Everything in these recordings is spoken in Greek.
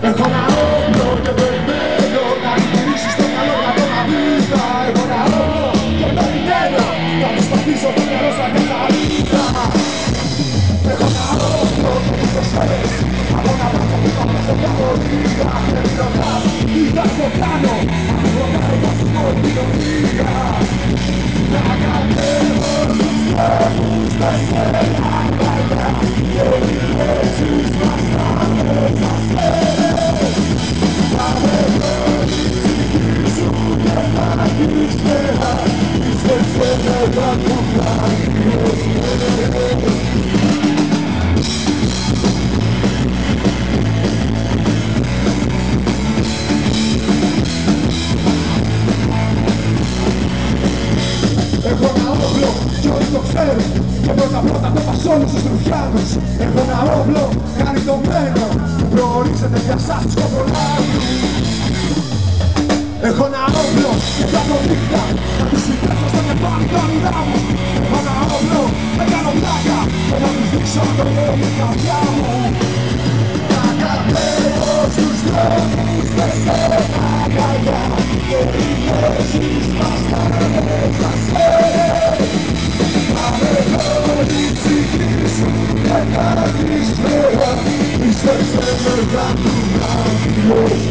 Έχω ένα όπλο και περιμένω να γυρίσεις το καλό για το καμπίνα. Έχω ένα όπλο και περιμένω να τους πατήσω το μυαλό σαν μια σαλίδα. Έχω ένα όπλο και τους προσφέρεις από ένα μάτια που πάμε σε μια πορεία. Και μην ρωτάς τι θα στο κάνω, αν ρωτάει θα σου πω κοινωνία. Να κατέβω στους δρόμους με σένα παλιά και οι λέξεις μας θα έχω ένα όπλο κι όλοι το ξέρουν και πρώτα το πας όλους τους ρουφιάνους. Έχω ένα όπλο χαριτωμένο που προορίζεται για σας τους κομπολάδους. Έχω ένα όπλο και κάνω νύχτα να τους συντρέψω στο κεφάλι τα όνειρά μου. Έχω ένα όπλο, με κάνω πλάκα και να τους δείξω το λέω και καρδιά μου. Να κατέβω στους δρόμους με σένα αγκαλιά και οι λέξεις μας θα εξασφαίρουν. Να με δω η ψυχή σου και να δεις πέρα είσαι σε μεγάλου άγγελος.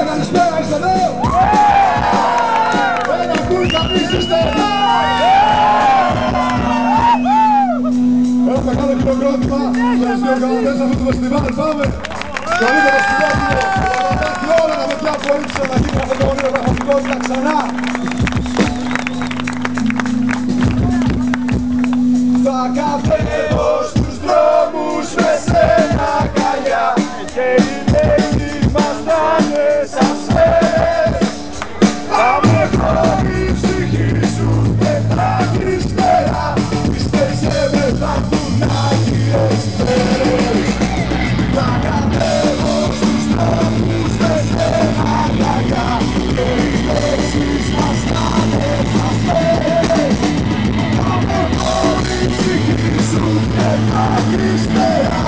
Καλησπέρα, είστε εδώ! Ένα κουλ καμίς είστε! Έχουμε μεγάλο χειροκρότημα στους δύο κανονές αυτού του φεστιβάλ, πάμε! Καλύτερο σπουδάκι, και όλα τα παιδιά που ήρθαν να γίνει αυτό το όνειρο πραγματικότητα ξανά! Θα κατέβω στους δρόμους με σένα αγκαλιά και οι λέξεις μας θα είναι σαν σφαίρες. Θα με χωρεί η ψυχή σου και θα βρεις πέρα πίστεψε με θα έρθουν άγιες μέρες. Θα κατέβω στους δρόμους με σένα αγκαλιά και οι λέξεις μας θα είναι σαν σφαίρες. Θα με χωρεί η ψυχή σου και θα βρεις πέρα